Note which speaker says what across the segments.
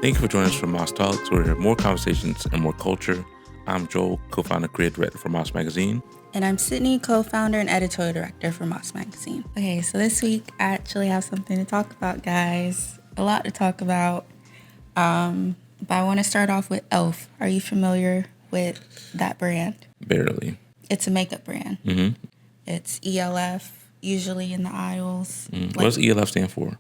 Speaker 1: Thank you for joining us for Moss Talks, where we have more conversations and more culture. I'm Joel, co-founder and creative director for Moss Magazine.
Speaker 2: And I'm Sydney, co-founder and editorial director for Moss Magazine. Okay, so this week I actually have something to talk about, guys. A lot to talk about. But I want to start off with e.l.f. Are you familiar with that brand?
Speaker 1: Barely.
Speaker 2: It's a makeup brand.
Speaker 1: Mm-hmm.
Speaker 2: It's ELF, usually in the aisles.
Speaker 1: What does ELF stand for?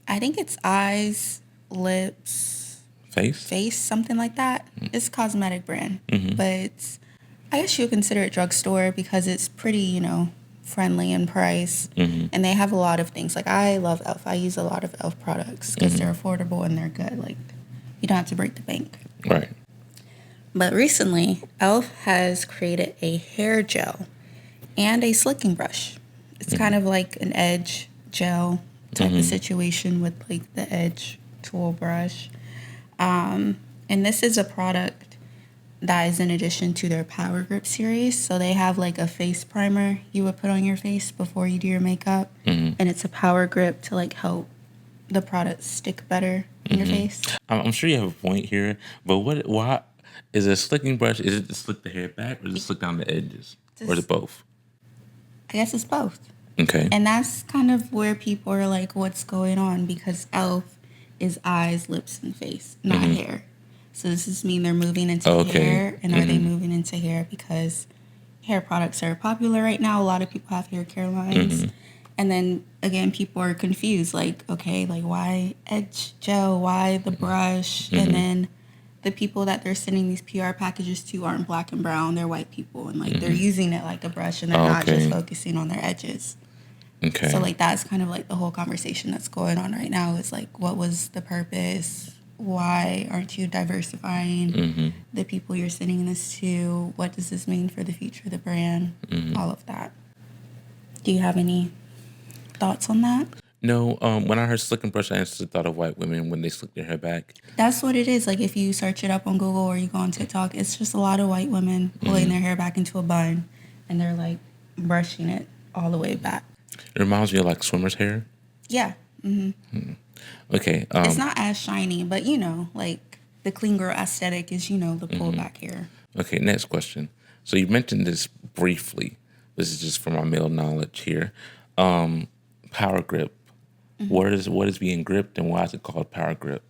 Speaker 2: I think it's eyes, lips,
Speaker 1: Face,
Speaker 2: something like that. It's a cosmetic brand,
Speaker 1: Mm-hmm.
Speaker 2: but I guess you would consider it drugstore because it's pretty, friendly in price.
Speaker 1: Mm-hmm.
Speaker 2: And they have a lot of things. Like, I love e.l.f. I use a lot of e.l.f. products because
Speaker 1: Mm-hmm.
Speaker 2: they're affordable and they're good. Like, you don't have to break the bank.
Speaker 1: Right.
Speaker 2: But recently, e.l.f. has created a hair gel and a slicking brush. It's kind of like an edge gel type of situation with like the edge tool brush. And this is a product that is in addition to their Power Grip series. So they have like a face primer you would put on your face before you do your makeup.
Speaker 1: Mm-hmm.
Speaker 2: And it's a Power Grip to like help the product stick better in your face.
Speaker 1: I'm sure you have a point here, but why is a slicking brush? Is it to slick the hair back or is it slick down the edges? Or is it both?
Speaker 2: I guess it's both.
Speaker 1: Okay.
Speaker 2: And that's kind of where people are like, what's going on? Because e.l.f. is eyes, lips, and face, not hair. So does this mean they're moving into hair? And are they moving into hair because hair products are popular right now? A lot of people have hair care lines. And then, again, people are confused. Like, okay, like why edge gel? Why the brush? And then the people that they're sending these PR packages to aren't black and brown. They're white people. And, like, they're using it like a brush and they're not just focusing on their edges.
Speaker 1: Okay.
Speaker 2: So, like, that's kind of, like, the whole conversation that's going on right now is, like, what was the purpose? Why aren't you diversifying the people you're sending this to? What does this mean for the future of the brand? All of that. Do you have any thoughts on that?
Speaker 1: No, when I heard slick and brush, I instantly thought of white women when they slick their hair back.
Speaker 2: That's what it is. Like, if you search it up on Google or you go on TikTok, it's just a lot of white women pulling their hair back into a bun and they're, like, brushing it all the way back.
Speaker 1: It reminds me of like swimmer's hair.
Speaker 2: Yeah.
Speaker 1: Okay.
Speaker 2: It's not as shiny, but, like, the clean girl aesthetic is, the pullback hair.
Speaker 1: Okay, next question. So you mentioned this briefly. This is just from my male knowledge here. Power grip. What is being gripped and why is it called power grip?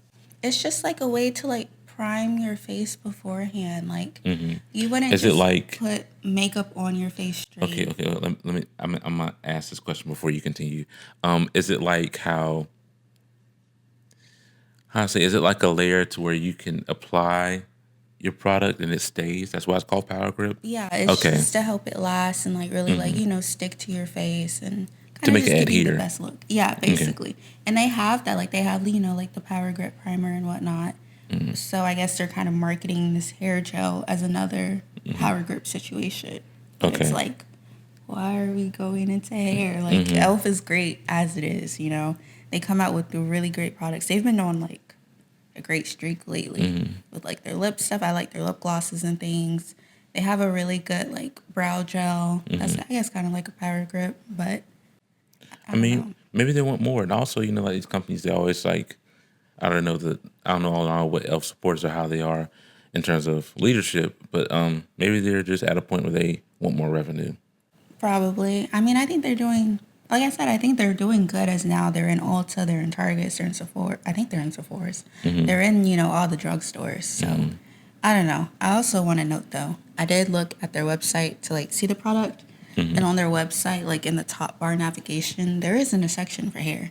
Speaker 2: It's just like a way to like prime your face beforehand. Like you wouldn't
Speaker 1: Is it like
Speaker 2: put makeup on your face straight.
Speaker 1: Okay. Let me. I'm gonna ask this question before you continue. Is it like how I say? Is it like a layer to where you can apply your product and it stays? That's why it's called power grip.
Speaker 2: Yeah, it's just to help it last and like really like stick to your face and
Speaker 1: To make it
Speaker 2: give you the
Speaker 1: adhere.
Speaker 2: best look. Yeah, basically. And they have that, like they have like the Power Grip primer and whatnot. So I guess they're kind of marketing this hair gel as another Power Grip situation. But it's like, why are we going into hair? Like e.l.f. is great as it is. They come out with the really great products. They've been on like a great streak lately with like their lip stuff. I like their lip glosses and things. They have a really good like brow gel. That's I guess kind of like a Power Grip, but I mean,
Speaker 1: maybe they want more. And also, like these companies, they always like, I don't know what e.l.f. supporters or how they are in terms of leadership, but maybe they're just at a point where they want more revenue.
Speaker 2: Probably. I mean, I think they're doing, like I said, I think they're doing good as now. They're in Ulta, they're in Target, they're in Sephora. I think they're in Sephora's. They're in, all the drugstores. So, I don't know. I also want to note, though, I did look at their website to, like, see the product. And on their website, like, in the top bar navigation, there isn't a section for hair,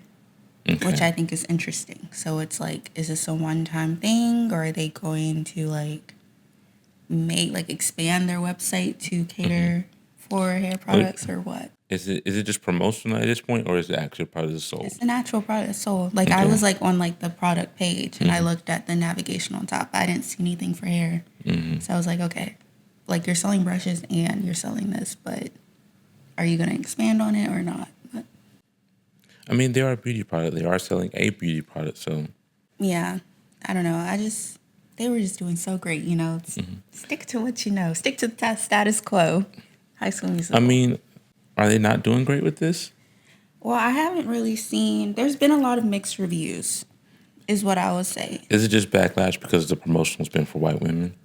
Speaker 2: which I think is interesting. So, it's like, is this a one-time thing, or are they going to, like, expand their website to cater for hair products or what?
Speaker 1: Is it just promotional at this point, or is it actually part of the sold?
Speaker 2: It's an actual product sold. Like I was like on like the product page, and I looked at the navigation on top. I didn't see anything for hair, so I was like, okay, like you're selling brushes and you're selling this, but are you going to expand on it or not? But,
Speaker 1: I mean, they are a beauty product. They are selling a beauty product, so
Speaker 2: yeah, I don't know. They were just doing so great, Stick to what you know. Stick to the status quo. High School Musical.
Speaker 1: I mean, are they not doing great with this?
Speaker 2: Well, I haven't really seen. There's been a lot of mixed reviews. is what I would say.
Speaker 1: Is it just backlash because the promotional's been for white women?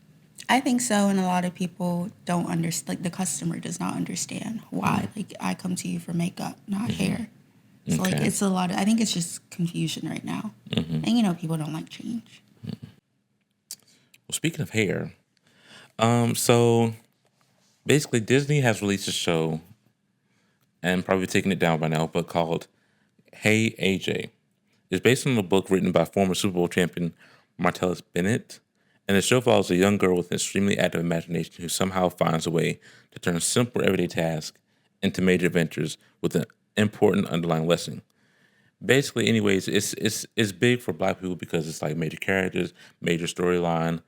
Speaker 2: I think so, and a lot of people don't understand. Like the customer does not understand why. Like I come to you for makeup, not hair. So like
Speaker 1: Okay.
Speaker 2: it's a lot of. I think it's just confusion right now, and people don't like change.
Speaker 1: Well, speaking of hair, so basically Disney has released a show, and probably taken it down by now, but called Hey AJ. It's based on a book written by former Super Bowl champion Martellus Bennett, and the show follows a young girl with an extremely active imagination who somehow finds a way to turn simple everyday tasks into major adventures with an important underlying lesson. Basically, anyways, it's big for Black people because it's like major characters, major storyline.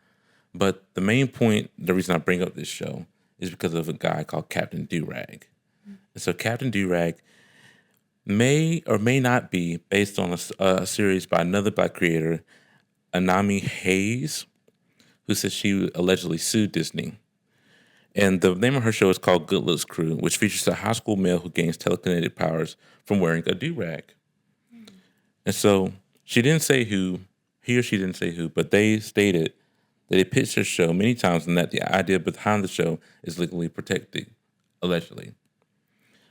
Speaker 1: But the main point, the reason I bring up this show, is because of a guy called Captain Durag. And so Captain Durag may or may not be based on a series by another Black creator, Anami Hayes, who says she allegedly sued Disney. And the name of her show is called Good Looks Crew, which features a high school male who gains telekinetic powers from wearing a do-rag. And so she didn't say who, he or she didn't say who, but they stated that they pitched her show many times and that the idea behind the show is legally protected, allegedly.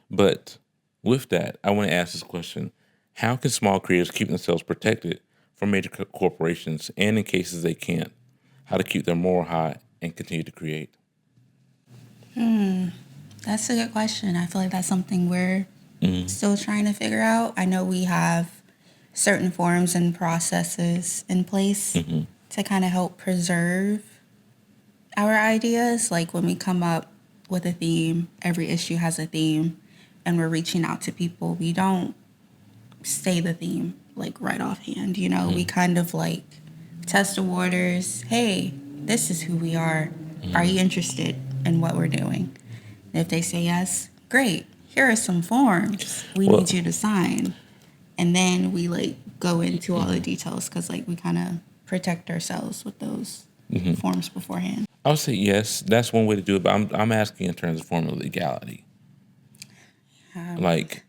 Speaker 1: But with that, I want to ask this question. How can small creators keep themselves protected from major corporations, and in cases they can't, how to keep their moral high and continue to create?
Speaker 2: That's a good question. I feel like that's something we're still trying to figure out. I know we have certain forms and processes in place to kind of help preserve our ideas. Like when we come up with a theme, every issue has a theme, and we're reaching out to people. We don't say the theme like right offhand. We kind of like test the waters. Hey, this is who we are. Are you interested in what we're doing? And if they say yes, great. Here are some forms we
Speaker 1: Well-
Speaker 2: need you to sign. And then we like go into all the details because like we kind of protect ourselves with those forms beforehand.
Speaker 1: I would say yes, that's one way to do it, but I'm asking in terms of form of legality. Like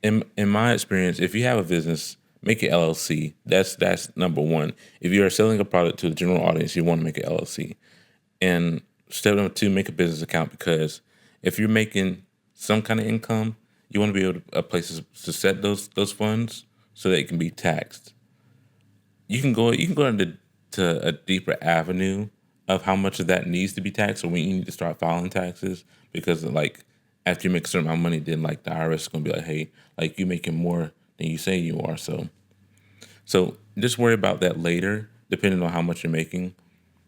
Speaker 1: in my experience, if you have a business, make it LLC. That's number one. If you are selling a product to the general audience, you want to make it LLC. And step number two, make a business account, because if you're making some kind of income, you want to be able to places to set those funds so that it can be taxed. You can go into to a deeper avenue of how much of that needs to be taxed, or when you need to start filing taxes, because like after you make a certain amount of money, then like the IRS is gonna be like, hey, like you making more than you say you are. So just worry about that later, depending on how much you're making.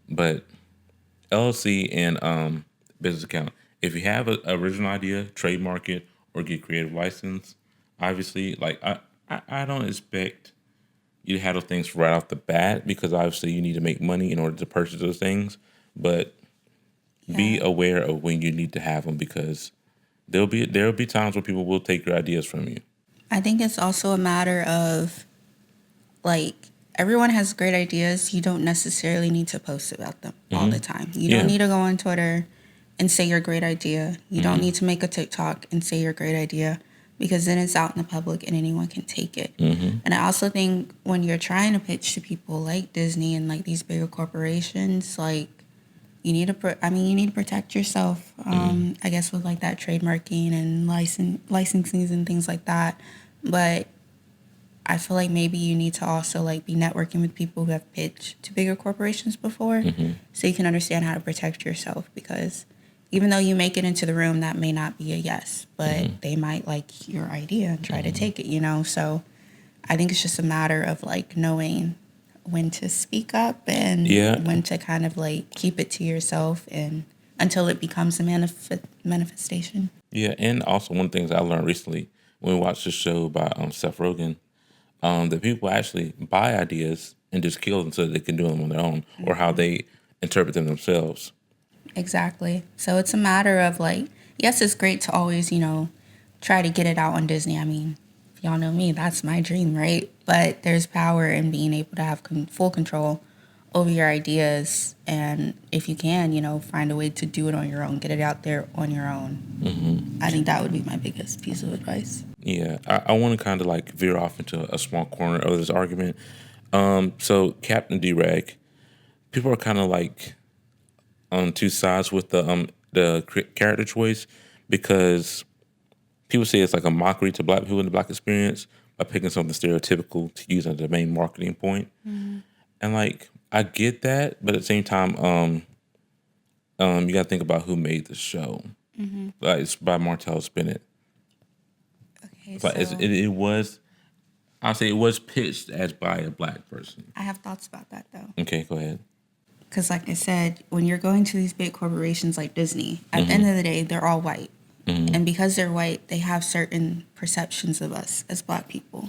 Speaker 1: But LLC and business account. If you have an original idea, trademark it or get creative license. Obviously, like I don't expect you to have those things right off the bat, because obviously you need to make money in order to purchase those things. But be aware of when you need to have them, because there'll be times where people will take your ideas from you.
Speaker 2: I think it's also a matter of like everyone has great ideas. You don't necessarily need to post about them all the time. You
Speaker 1: Yeah.
Speaker 2: don't need to go on Twitter and say your great idea. You don't need to make a TikTok and say your great idea, because then it's out in the public and anyone can take it. And I also think when you're trying to pitch to people like Disney and like these bigger corporations, like you need to protect yourself. I guess with like that trademarking and licensings and things like that. But I feel like maybe you need to also like be networking with people who have pitched to bigger corporations before, so you can understand how to protect yourself, because even though you make it into the room, that may not be a yes, but they might like your idea and try to take it, So I think it's just a matter of like knowing when to speak up and when to kind of like keep it to yourself and until it becomes a manifestation.
Speaker 1: Yeah, and also one of the things I learned recently when we watched the show by Seth Rogen, that people actually buy ideas and just kill them so that they can do them on their own, or how they interpret them themselves.
Speaker 2: Exactly. So it's a matter of like, yes, it's great to always, try to get it out on Disney. I mean, if y'all know me, that's my dream, right? But there's power in being able to have full control over your ideas. And if you can, find a way to do it on your own, get it out there on your own. I think that would be my biggest piece of advice.
Speaker 1: Yeah, I want to kind of like veer off into a small corner of this argument. So Captain D-Rag, people are kind of like on two sides with the character choice because people say it's like a mockery to black people in the black experience by picking something stereotypical to use as the main marketing point. And like I get that, but at the same time, you got to think about who made the show. It's by Martell Bennett.
Speaker 2: Okay,
Speaker 1: But
Speaker 2: so
Speaker 1: it was, I'll say it was pitched as by a black person.
Speaker 2: I have thoughts about that though.
Speaker 1: Okay, go ahead.
Speaker 2: Because, like I said, when you're going to these big corporations like Disney, at the end of the day, they're all white. And because they're white, they have certain perceptions of us as black people.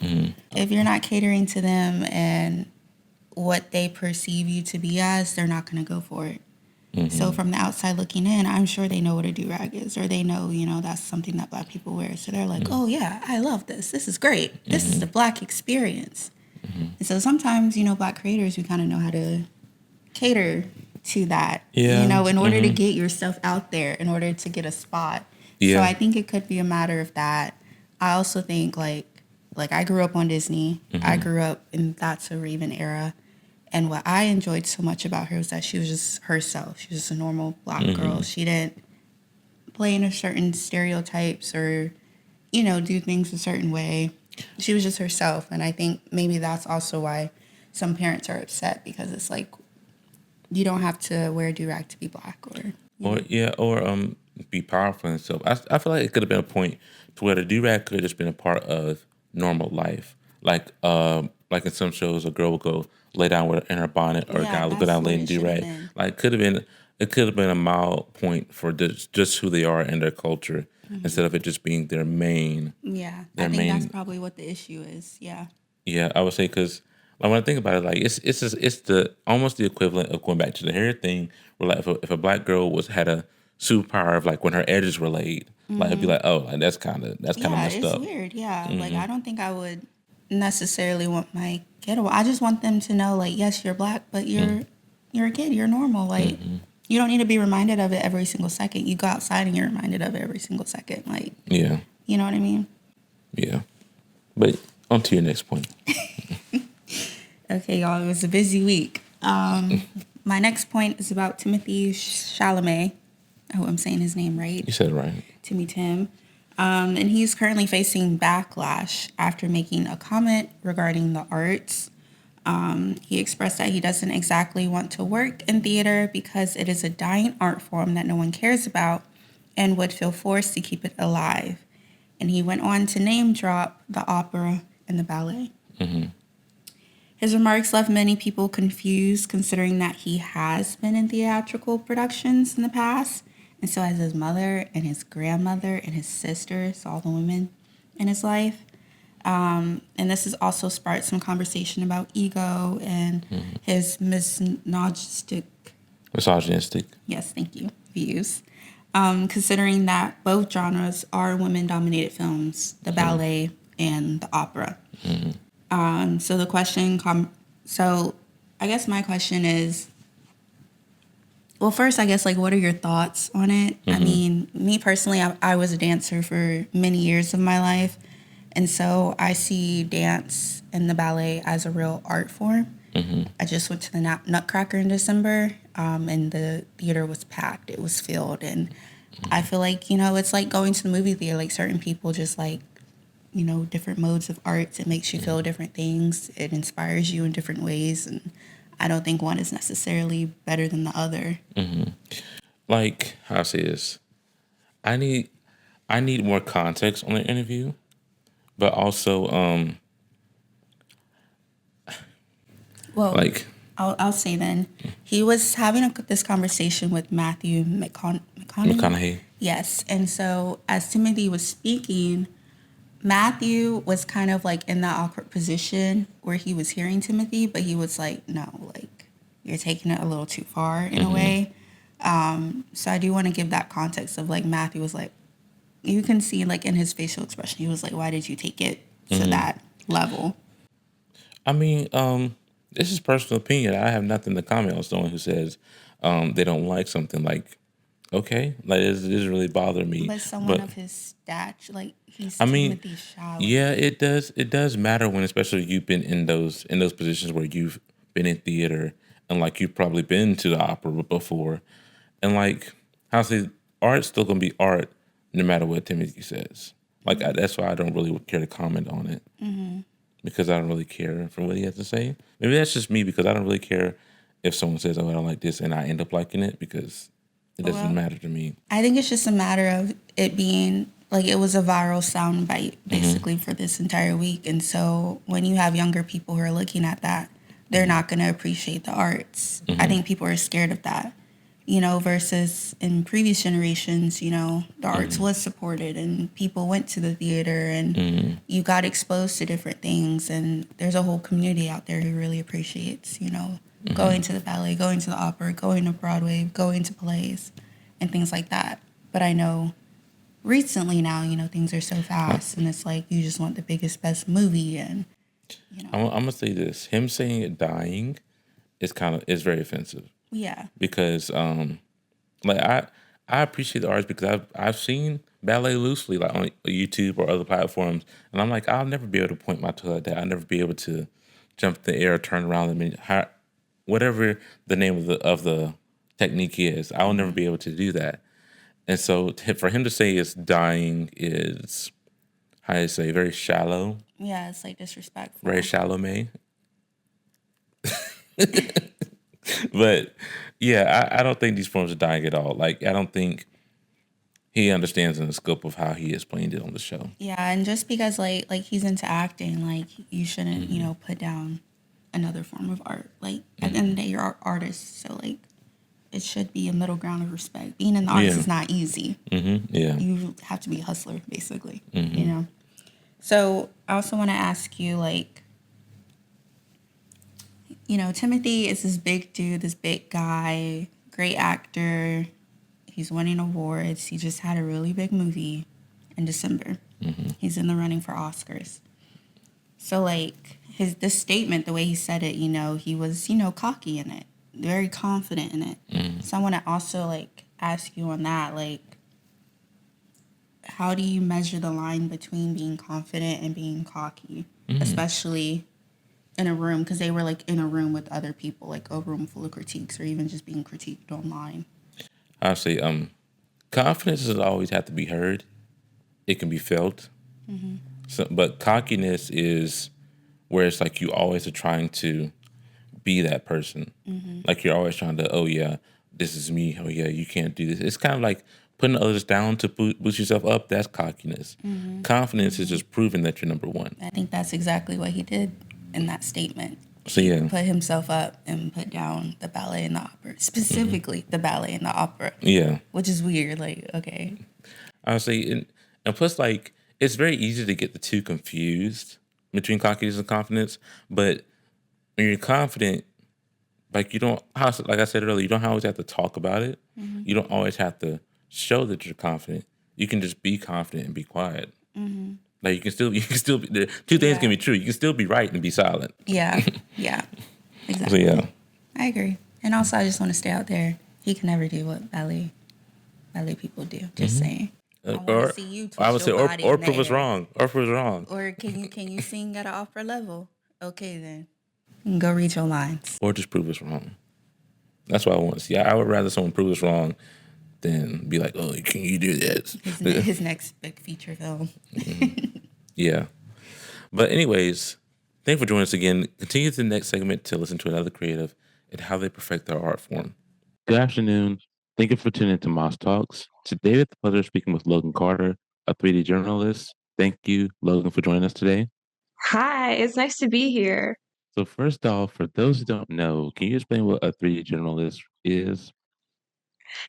Speaker 2: If you're not catering to them and what they perceive you to be as, they're not going to go for it. So from the outside looking in, I'm sure they know what a do-rag is, or they know, that's something that black people wear. So they're like, oh, yeah, I love this. This is great. This is the black experience. And so sometimes, black creators, we kind of know how to cater to that, in order to get yourself out there, in order to get a spot. So I think it could be a matter of that. I also think like I grew up on Disney. I grew up in That's a Raven era. And what I enjoyed so much about her was that she was just herself. She was just a normal black girl. She didn't play into certain stereotypes or, do things a certain way. She was just herself. And I think maybe that's also why some parents are upset, because it's like, you don't have to wear a do-rag to be black or
Speaker 1: be powerful and stuff. I feel like it could have been a point to where the do-rag could have just been a part of normal life. Like in some shows, a girl would go lay down in her bonnet, or a guy would go down lay in do-rag. Like it could have been a mild point for just who they are in their culture, instead of it just being their main.
Speaker 2: Yeah, I think that's probably what the issue is. Yeah.
Speaker 1: Yeah, I would say, because when I think about it, like it's the almost the equivalent of going back to the hair thing, where like if a black girl had a superpower of like when her edges were laid, like it'd be like, oh, like that's kind of messed up.
Speaker 2: It's weird. Yeah, like I don't think I would necessarily want my kid. I just want them to know, like, yes, you're black, but you're a kid. You're normal. Like you don't need to be reminded of it every single second. You go outside and you're reminded of it every single second. Like you know what I mean?
Speaker 1: Yeah, but on to your next point.
Speaker 2: Okay, y'all, it was a busy week. My next point is about Timothy Chalamet. I hope I'm saying his name right.
Speaker 1: You said it right.
Speaker 2: Tim. And he's currently facing backlash after making a comment regarding the arts. He expressed that he doesn't exactly want to work in theater because it is a dying art form that no one cares about and would feel forced to keep it alive. And he went on to name drop the opera and the ballet. His remarks left many people confused, considering that he has been in theatrical productions in the past. And so has his mother and his grandmother and his sisters, all the women in his life. And this has also sparked some conversation about ego and his misogynistic. Yes, thank you. Views. Considering that both genres are women-dominated films, the ballet and the opera. So the question, I guess my question is, well, first, I guess, like, what are your thoughts on it? I mean, me personally, I was a dancer for many years of my life. And so I see dance and the ballet as a real art form. I just went to the Nutcracker in December, and the theater was packed. It was filled. And I feel like, it's like going to the movie theater. Like, certain people just like, different modes of arts. It makes you feel different things. It inspires you in different ways. And I don't think one is necessarily better than the other.
Speaker 1: Like, how I say this, I need more context on the interview, but also,
Speaker 2: I'll say then, he was having this conversation with Matthew McConaughey. Yes, and so as Timothy was speaking, Matthew was kind of like in that awkward position where he was hearing Timothy, but he was like, no, like, you're taking it a little too far in a way. So I do want to give that context of, like, Matthew was like, you can see, like, in his facial expression, he was like, why did you take it to that level?
Speaker 1: I mean, this is personal opinion. I have nothing to comment on someone who says they don't like something. Like, okay, like it doesn't really bother me.
Speaker 2: But someone
Speaker 1: But
Speaker 2: of his stature, like he's
Speaker 1: I mean,
Speaker 2: Timothy
Speaker 1: yeah,
Speaker 2: Chalamet.
Speaker 1: it does matter when, especially you've been in those positions where you've been in theater and like you've probably been to the opera before, and like how say art's still gonna be art no matter what Timothy says. Like that's why I don't really care to comment on it because I don't really care for what he has to say. Maybe that's just me because I don't really care if someone says, "Oh, I don't like this," and I end up liking it because it doesn't
Speaker 2: Well,
Speaker 1: matter to me.
Speaker 2: I think it's just a matter of it being like it was a viral soundbite
Speaker 1: Hmm.
Speaker 2: basically for this entire week. And so when you have younger people who are looking at that, they're not going to appreciate the arts. I
Speaker 1: Hmm.
Speaker 2: think people are scared of that, you know, versus in previous generations, you know, the arts
Speaker 1: Hmm.
Speaker 2: was supported and people went to the theater and
Speaker 1: Hmm.
Speaker 2: you got exposed to different things. And there's a whole community out there who really appreciates, you know, going to the ballet, going to the opera, going to Broadway, going to plays and things like that. But I know recently now, you know, things are so fast and it's like you just want the biggest, best movie and, you know,
Speaker 1: I'm gonna say this: him saying it dying is very offensive
Speaker 2: yeah.
Speaker 1: because like I appreciate the arts because I've seen ballet loosely like on YouTube or other platforms, and I'm like I'll never be able to point my toe at that. I'll never be able to jump in the air, turn around, whatever the name of the technique is. I will never be able to do that. And so for him to say it's dying is how do you say very shallow,
Speaker 2: Yeah, it's like
Speaker 1: very
Speaker 2: disrespectful.
Speaker 1: shallow, May. But yeah, I don't think these forms are dying at all. Like I don't think he understands in the scope of how he explained it on the show.
Speaker 2: Yeah, and just because like he's into acting, like you shouldn't, you
Speaker 1: Hmm.
Speaker 2: know, put down another form of art. Like at the end of
Speaker 1: Hmm.
Speaker 2: the day, you're artists, so like it should be a middle ground of respect. Being in the arts
Speaker 1: Yeah.
Speaker 2: is not easy.
Speaker 1: Yeah.
Speaker 2: You have to be a hustler, basically. You
Speaker 1: Hmm.
Speaker 2: know. So I also want to ask you, like, you know, Timothy is this big dude, this big guy, great actor. He's winning awards. He just had a really big movie in December.
Speaker 1: Hmm.
Speaker 2: He's in the running for Oscars. So like this statement, the way he said it, you know, he was, you know, cocky in it, very confident in it.
Speaker 1: Hmm.
Speaker 2: So I want to also like ask you on that, like, how do you measure the line between being confident and being cocky,
Speaker 1: Hmm.
Speaker 2: especially in a room because they were like in a room with other people, like a room full of critiques, or even just being critiqued online.
Speaker 1: I say confidence doesn't always have to be heard. It can be felt. So, but cockiness is where it's like you always are trying to be that person. Like you're always trying to, oh yeah, this is me. Oh yeah, you can't do this. It's kind of like putting others down to boost yourself up. That's cockiness. Confidence is just proving that you're number one.
Speaker 2: I think that's exactly what he did in that statement.
Speaker 1: So
Speaker 2: He
Speaker 1: yeah,
Speaker 2: put himself up and put down the ballet and the opera, specifically the ballet and the opera,
Speaker 1: yeah.
Speaker 2: which is weird. Like, okay,
Speaker 1: Honestly, and plus, like, it's very easy to get the two confused between cockiness and confidence. But when you're confident, like you don't, like I said earlier, you don't always have to talk about it. You don't always have to show that you're confident. You can just be confident and be quiet. Like you can still be. The two things can
Speaker 2: yeah,
Speaker 1: be true. You can still be right and be silent.
Speaker 2: yeah, yeah,
Speaker 1: So
Speaker 2: exactly.
Speaker 1: yeah.
Speaker 2: I agree. And also, I just want to stay out there. He can never do what ballet people do. Just saying. I want to
Speaker 1: Or
Speaker 2: see you
Speaker 1: I
Speaker 2: twist
Speaker 1: would
Speaker 2: your
Speaker 1: say,
Speaker 2: body
Speaker 1: or
Speaker 2: in the
Speaker 1: prove us
Speaker 2: air.
Speaker 1: wrong. Or prove us wrong.
Speaker 2: Or can you sing at an opera level? Okay then. Go read your lines.
Speaker 1: Or just prove us wrong. That's what I want to see. I would rather someone prove us wrong than be like, oh, can you do this?
Speaker 2: His next big feature film.
Speaker 1: Yeah. But anyways, thank you for joining us again. Continue to the next segment to listen to another creative and how they perfect their art form. Good afternoon. Thank you for tuning into Moss Talks. Today, we have the pleasure of speaking with Logan Carter, a 3D journalist. Thank you, Logan, for joining us today.
Speaker 3: Hi, it's nice to be here.
Speaker 1: So, first off, for those who don't know, can you explain what a 3D journalist is?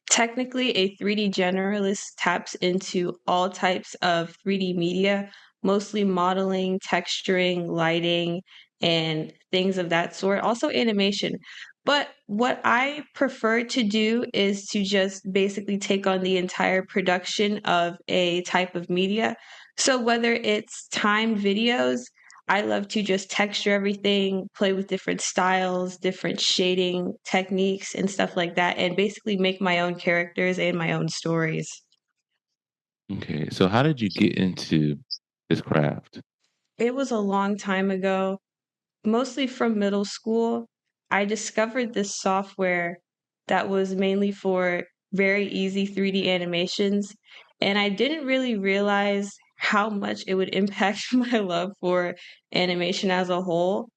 Speaker 3: Technically, a 3D generalist taps into all types of 3D media, mostly modeling, texturing, lighting, and things of that sort, also animation. But what I prefer to do is to just basically take on the entire production of a type of media. So whether it's timed videos, I love to just texture everything, play with different styles, different shading techniques, and stuff like that, and basically make my own characters and my own stories.
Speaker 1: Okay, so how did you get into this craft?
Speaker 3: It was a long time ago, mostly from middle school. I discovered this software that was mainly for very easy 3D animations, and I didn't really realize how much it would impact my love for animation as a whole.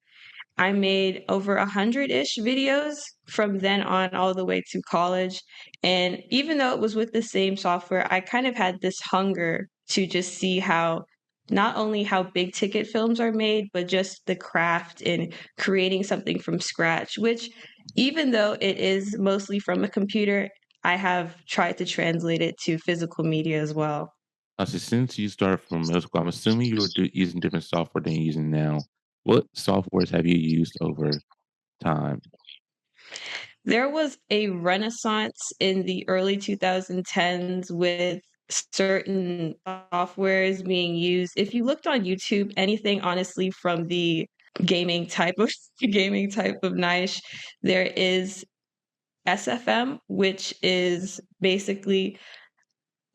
Speaker 3: I made over 100-ish videos from then on all the way to college, and even though it was with the same software, I kind of had this hunger to just see how not only how big ticket films are made, but just the craft in creating something from scratch, which even though it is mostly from a computer, I have tried to translate it to physical media as well.
Speaker 1: So since you started from middle school, I'm assuming you were using different software than you're using now. What softwares have you used over time?
Speaker 3: There was a renaissance in the early 2010s with certain softwares being used. If you looked on YouTube, anything honestly from the gaming type of gaming type of niche, there is SFM, which is basically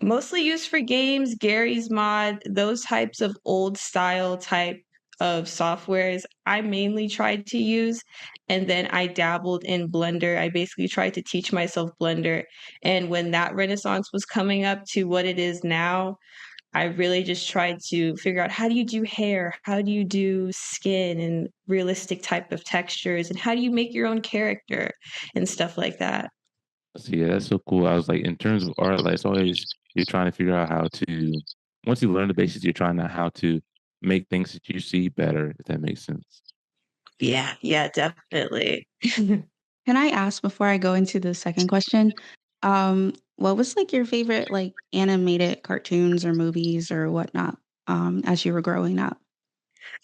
Speaker 3: mostly used for games, Gary's Mod, those types of old style type of softwares I mainly tried to use, and then I dabbled in Blender. I basically tried to teach myself Blender, and when that renaissance was coming up to what it is now, I really just tried to figure out how do you do hair? How do you do skin and realistic type of textures? And how do you make your own character and stuff like that?
Speaker 1: So yeah, that's so cool. I was like, in terms of art, like it's always you're trying to figure out how to. Once you learn the basics, you're trying to how to make things that you see better. If that makes sense.
Speaker 3: Yeah, yeah, definitely.
Speaker 2: Can I ask before I go into the second question, what was like your favorite like animated cartoons or movies or whatnot as you were growing up?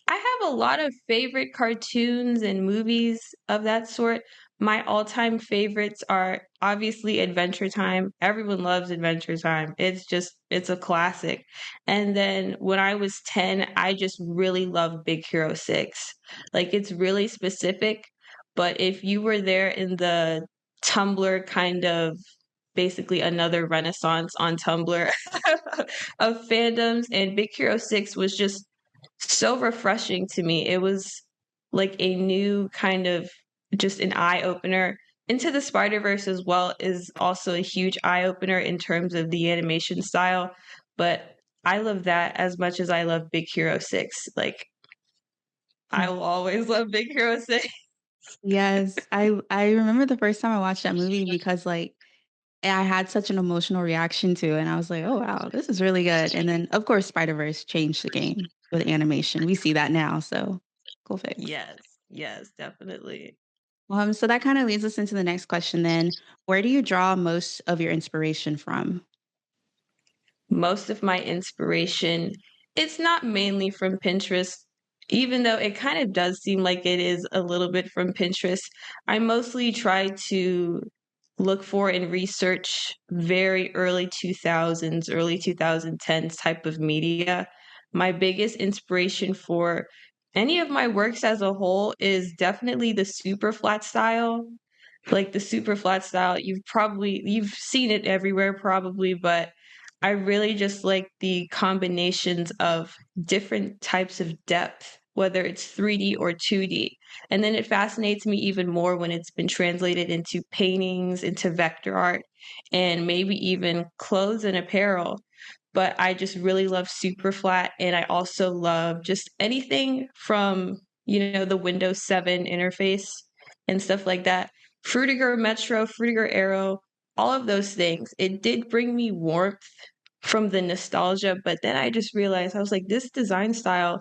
Speaker 3: I have a lot of favorite cartoons and movies of that sort. My all-time favorites are obviously Adventure Time. Everyone loves Adventure Time. It's a classic. And then when I was 10, I just really loved Big Hero 6. Like it's really specific, but if you were there in the Tumblr kind of basically another renaissance on Tumblr of fandoms, and Big Hero 6 was just so refreshing to me. It was like a new kind of just an eye opener. Into the Spider Verse as well is also a huge eye opener in terms of the animation style, but I love that as much as I love Big Hero 6. Like I
Speaker 2: Mm.
Speaker 3: will always love Big Hero 6.
Speaker 2: Yes, I remember the first time I watched that movie because like I had such an emotional reaction to it and I was like, "Oh wow, this is really good." And then of course Spider-Verse changed the game with animation. We see that now, so cool fix.
Speaker 3: Yes, yes, definitely.
Speaker 2: So that kind of leads us into the next question then. Where do you draw most of your inspiration from?
Speaker 3: Most of my inspiration, it's not mainly from Pinterest, even though it kind of does seem like it is a little bit from Pinterest. I mostly try to look for and research very early 2000s, early 2010s type of media. My biggest inspiration for any of my works as a whole is definitely the super flat style. Like the super flat style, you've seen it everywhere probably, but I really just like the combinations of different types of depth, whether it's 3D or 2D. And then it fascinates me even more when it's been translated into paintings, into vector art, and maybe even clothes and apparel. But I just really love super flat, and I also love just anything from, the Windows 7 interface and stuff like that. Frutiger Metro, Frutiger Arrow, all of those things. It did bring me warmth from the nostalgia, but then I just realized I was like, this design style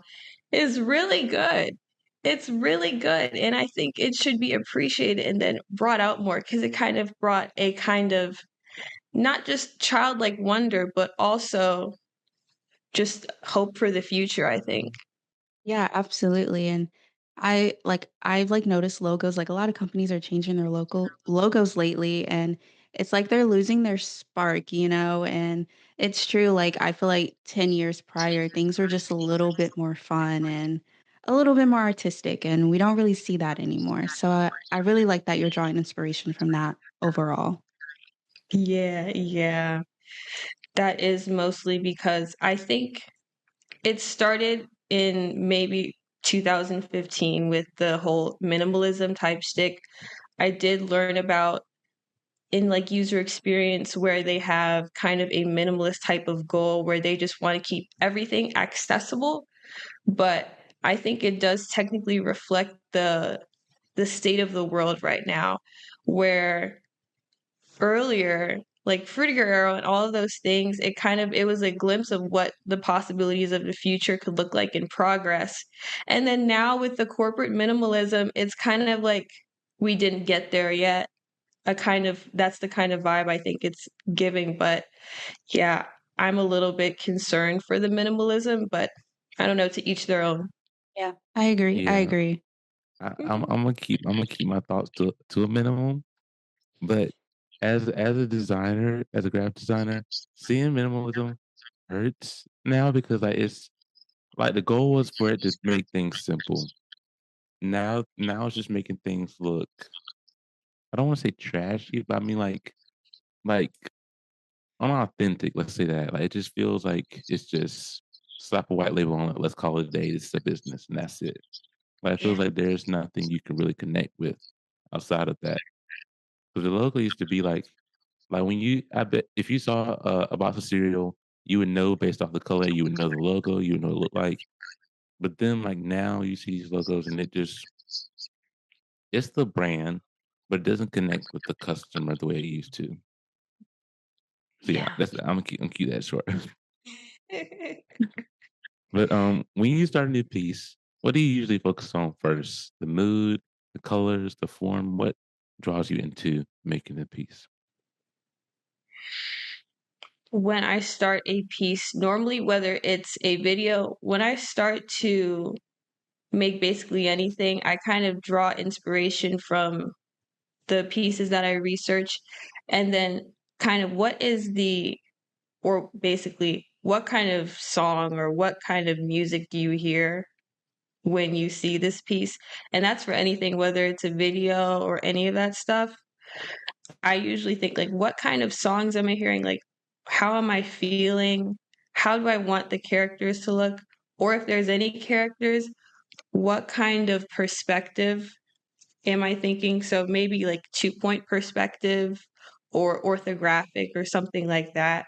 Speaker 3: is really good. It's really good. And I think it should be appreciated and then brought out more because it kind of brought a kind of not just childlike wonder, but also just hope for the future, I think.
Speaker 2: Yeah, absolutely. And I've like noticed logos, like a lot of companies are changing their local logos lately and it's like they're losing their spark, and it's true like I feel like 10 years prior things were just a little bit more fun and a little bit more artistic, and we don't really see that anymore. So I really like that you're drawing inspiration from that overall.
Speaker 3: Yeah, yeah. That is mostly because I think it started in maybe 2015 with the whole minimalism type shtick. I did learn about in like user experience where they have kind of a minimalist type of goal where they just want to keep everything accessible. But I think it does technically reflect the state of the world right now, where earlier, like Fruitiger Arrow and all of those things, it was a glimpse of what the possibilities of the future could look like in progress. And then now with the corporate minimalism, it's kind of like we didn't get there yet. A kind of That's the kind of vibe I think it's giving. But yeah, I'm a little bit concerned for the minimalism, but I don't know, to each their own.
Speaker 2: Yeah, I agree. I
Speaker 1: Yeah,
Speaker 2: agree.
Speaker 3: Mhm.
Speaker 1: I'm gonna keep my thoughts to a minimum. But as a designer, as a graphic designer, seeing minimalism hurts now because like it's like the goal was for it to make things simple. Now it's just making things look, I don't want to say trashy, but I mean like unauthentic. Let's say that. Like it just feels like it's just slap a white label on it. Let's call it a day. This is a business, and that's it. Like it feels
Speaker 3: Yeah.
Speaker 1: like there's nothing you can really connect with outside of that. Because the logo used to be like when you, I bet if you saw a box of cereal, you would know based off the color, you would know the logo, you would know what it looked like. But then like now you see these logos and it just, it's the brand, but it doesn't connect with the customer the way it used to. So yeah,
Speaker 3: Yeah.
Speaker 1: that's I'm gonna keep that short. But when you start a new piece, what do you usually focus on first? The mood, the colors, the form? What draws you into making the piece?
Speaker 3: When I start a piece, normally whether it's a video, when I start to make basically anything, I kind of draw inspiration from the pieces that I research, and then kind of or basically what kind of song or what kind of music do you hear when you see this piece? And that's for anything, whether it's a video or any of that stuff. I usually think like, what kind of songs am I hearing? Like, how am I feeling? How do I want the characters to look? Or if there's any characters, what kind of perspective am I thinking? So maybe like 2 point perspective or orthographic or something like that.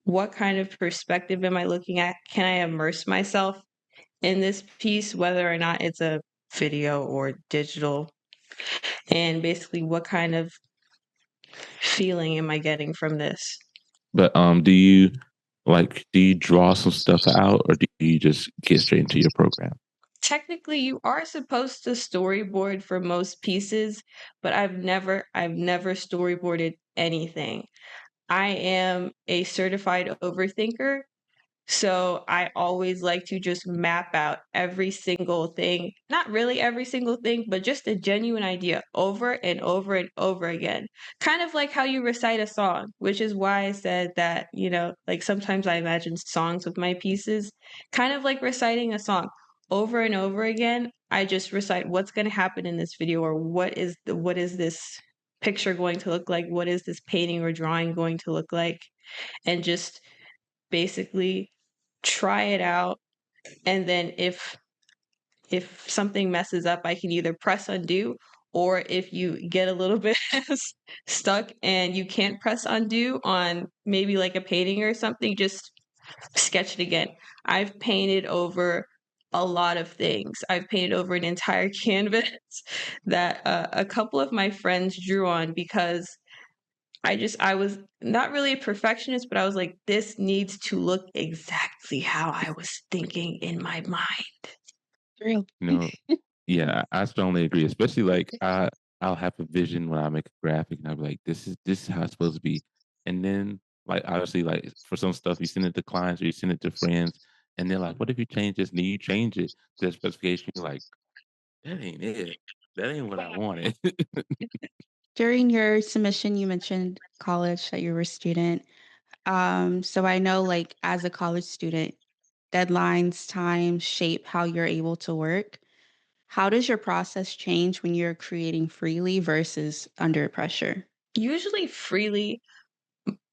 Speaker 3: What kind of perspective am I looking at? Can I immerse myself in this piece, whether or not it's a video or digital? And basically, what kind of feeling am I getting from this?
Speaker 1: But do you draw some stuff out or do you just get straight into your program?
Speaker 3: Technically, you are supposed to storyboard for most pieces, but I've never storyboarded anything. I am a certified overthinker. So I always like to just map out every single thing, not really every single thing, but just a genuine idea over and over and over again. Kind of like how you recite a song, which is why I said that, like sometimes I imagine songs with my pieces, kind of like reciting a song over and over again. I just recite what's going to happen in this video, or what is this picture going to look like? What is this painting or drawing going to look like? And just basically try it out, and then if something messes up, I can either press undo, or if you get a little bit stuck and you can't press undo on maybe like a painting or something, just sketch it again. I've painted over a lot of things. I've painted over an entire canvas that a couple of my friends drew on, because I was not really a perfectionist, but I was like, this needs to look exactly how I was thinking in my mind.
Speaker 2: Real.
Speaker 1: You know, yeah, I strongly agree. Especially like I'll have a vision when I make a graphic and I'll be like, this is how it's supposed to be. And then like obviously like for some stuff you send it to clients or you send it to friends and they're like, what if you change this? And then you change it to the specification, you're like, that ain't it. That ain't what I wanted.
Speaker 2: During your submission, you mentioned college, that you were a student. So I know, like, as a college student, deadlines, time shape how you're able to work. How does your process change when you're creating freely versus under pressure?
Speaker 3: Usually freely.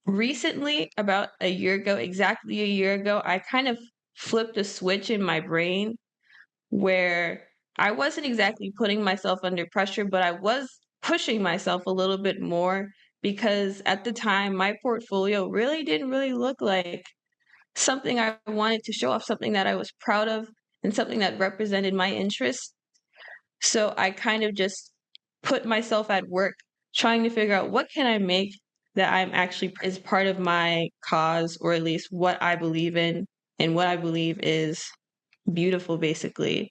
Speaker 3: Recently, about a year ago, exactly a year ago, I kind of flipped a switch in my brain where I wasn't exactly putting myself under pressure, but I was pushing myself a little bit more because at the time my portfolio really didn't really look like something I wanted to show off, something that I was proud of and something that represented my interests. So I kind of just put myself at work trying to figure out what can I make that I'm actually is part of my cause, or at least what I believe in and what I believe is beautiful basically.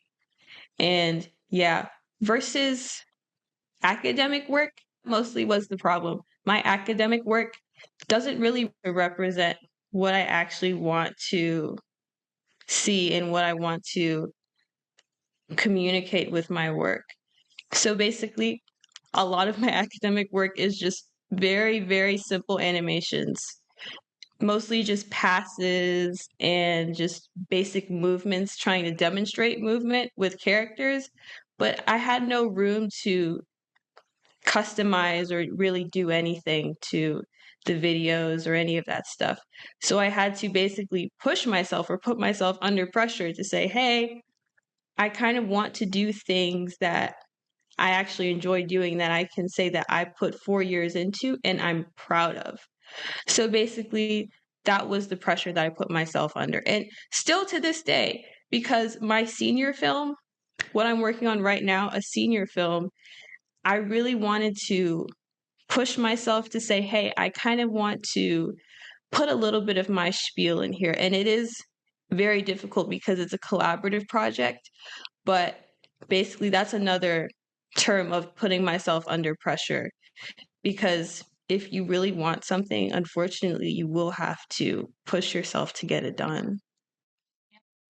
Speaker 3: And yeah, versus academic work mostly was the problem. My academic work doesn't really represent what I actually want to see and what I want to communicate with my work. So basically, a lot of my academic work is just very, very simple animations, mostly just passes and just basic movements, trying to demonstrate movement with characters. But I had no room to customize or really do anything to the videos or any of that stuff. So I had to basically push myself or put myself under pressure to say, hey, I kind of want to do things that I actually enjoy doing that I can say that I put 4 years into and I'm proud of. So basically, that was the pressure that I put myself under. And still to this day, because my senior film, what I'm working on right now, a senior film, I really wanted to push myself to say, hey, I kind of want to put a little bit of my spiel in here. And it is very difficult because it's a collaborative project. But basically, that's another term of putting myself under pressure because if you really want something, unfortunately, you will have to push yourself to get it done.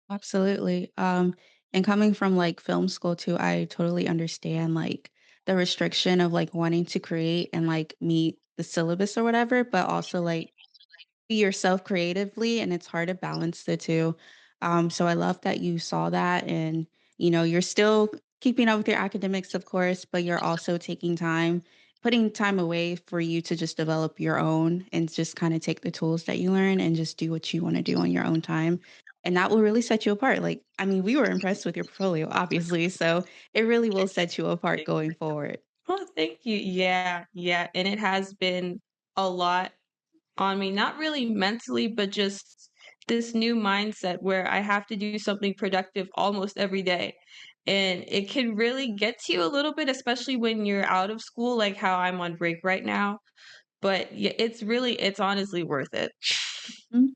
Speaker 2: Absolutely. And coming from like film school too, I totally understand like the restriction of like wanting to create and like meet the syllabus or whatever, but also like be yourself creatively, and it's hard to balance the 2. So I love that you saw that and, you're still keeping up with your academics, of course, but you're also taking time, putting time away for you to just develop your own and just kinda take the tools that you learn and just do what you wanna do on your own time. And that will really set you apart. Like, I mean, we were impressed with your portfolio, obviously, so it really will set you apart going forward.
Speaker 3: Oh, thank you. Yeah, yeah. And it has been a lot on me, not really mentally, but just this new mindset where I have to do something productive almost every day. And it can really get to you a little bit, especially when you're out of school, like how I'm on break right now. But yeah, it's honestly worth it.
Speaker 2: Mm.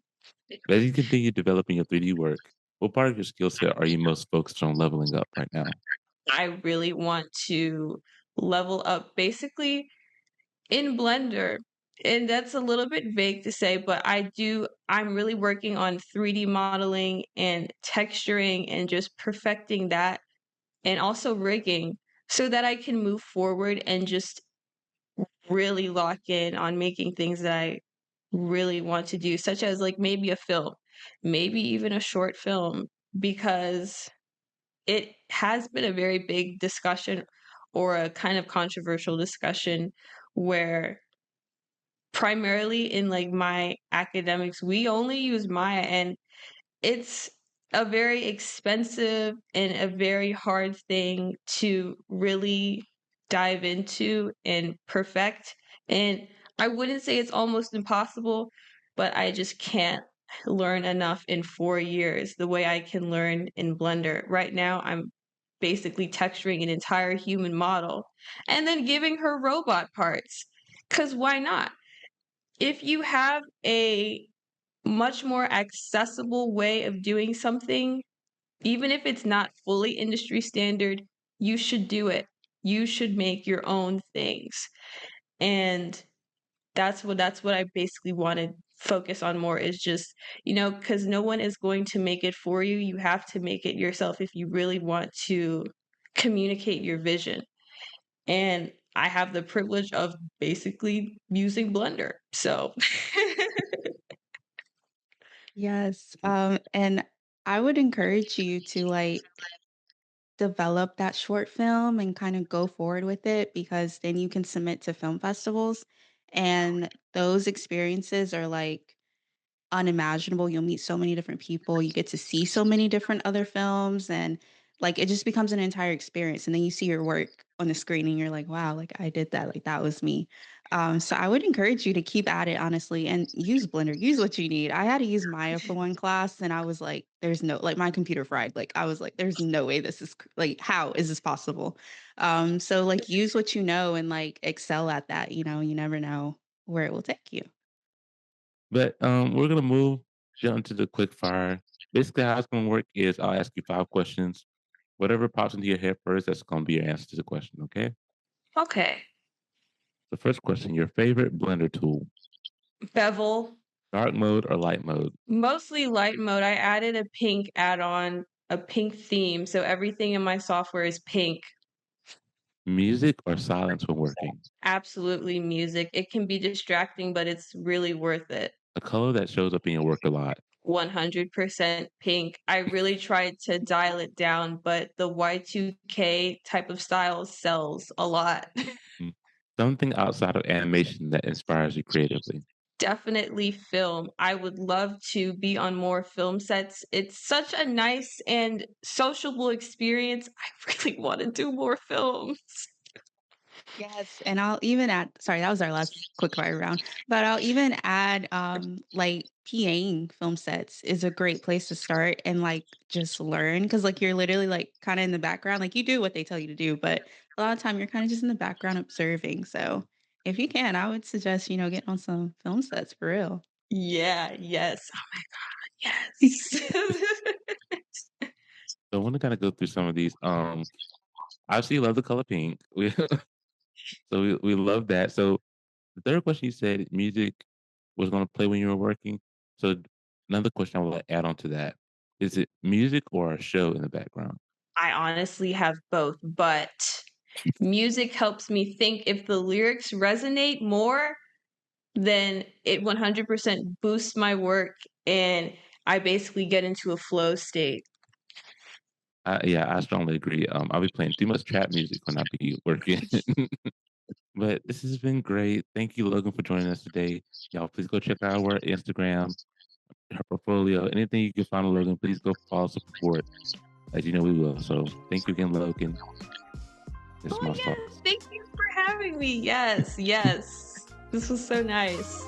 Speaker 1: As you continue developing your 3D work, what part of your skill set are you most focused on leveling up right now?
Speaker 3: I really want to level up basically in Blender. And that's a little bit vague to say, but I'm really working on 3D modeling and texturing and just perfecting that and also rigging so that I can move forward and just really lock in on making things that I really want to do, such as like maybe a film, maybe even a short film, because it has been a very big discussion or a kind of controversial discussion where primarily in like my academics, we only use Maya and it's a very expensive and a very hard thing to really dive into and perfect. And I wouldn't say it's almost impossible, but I just can't learn enough in 4 years the way I can learn in Blender. Right now, I'm basically texturing an entire human model and then giving her robot parts. Because why not? If you have a much more accessible way of doing something, even if it's not fully industry standard, you should do it. You should make your own things. And that's what I basically want to focus on more is just, cuz no one is going to make it for you. You have to make it yourself if you really want to communicate your vision. And I have the privilege of basically using Blender. So
Speaker 2: Yes, and I would encourage you to like develop that short film and kind of go forward with it because then you can submit to film festivals and those experiences are like unimaginable. You'll meet so many different people. You get to see so many different other films and like it just becomes an entire experience. And then you see your work on the screen and you're like, wow, like I did that. Like that was me. So I would encourage you to keep at it, honestly, and use Blender. Use what you need. I had to use Maya for one class and I was like, there's no, like my computer fried. Like I was like, there's no way this is like, how is this possible? So like use what you know and like excel at that. You know, you never know where it will take you.
Speaker 1: But we're gonna jump to the quick fire. Basically, how it's gonna work is I'll ask you 5 questions. Whatever pops into your head first, that's gonna be your answer to the question. Okay.
Speaker 3: Okay.
Speaker 1: The first question: your favorite Blender tool,
Speaker 3: Bevel,
Speaker 1: dark mode or light mode,
Speaker 3: mostly light mode. I added a pink add-on, a pink theme, so everything in my software is pink.
Speaker 1: music or silence when working,
Speaker 3: Absolutely music. It can be distracting, but it's really worth it.
Speaker 1: a color that shows up in your work a lot,
Speaker 3: 100% pink. I really tried to dial it down, but the Y2K type of style sells a lot.
Speaker 1: mm, something outside of animation that inspires you creatively.
Speaker 3: Definitely film. I would love to be on more film sets. It's such a nice and sociable experience. I really want to do more films.
Speaker 2: Yes, and I'll even add sorry, that was our last quick fire round, but I'll even add like PAing film sets is a great place to start and like just learn because like you're literally like kind of in the background, like you do what they tell you to do, but a lot of time you're kind of just in the background observing. So if you can, I would suggest, getting on some film sets for real.
Speaker 3: Yeah, yes. Oh my God, yes.
Speaker 1: So I want to kind of go through some of these. Obviously, you love the color pink. We love that. So the third question you said music was going to play when you were working. So another question I want to add on to that is it music or a show in the background?
Speaker 3: I honestly have both, but music helps me think if the lyrics resonate more, then it 100% boosts my work and I basically get into a flow state.
Speaker 1: Yeah, I strongly agree. I'll be playing too much trap music when I be working. But this has been great. Thank you, Logan, for joining us today. Y'all, please go check out our Instagram, her portfolio, anything you can find on Logan. Please go follow, support, as you know we will. So thank you again, Logan. This is
Speaker 3: Oh,
Speaker 1: my
Speaker 3: yes.
Speaker 1: thoughts.
Speaker 3: Thank you for having me. Yes, yes. This was so nice.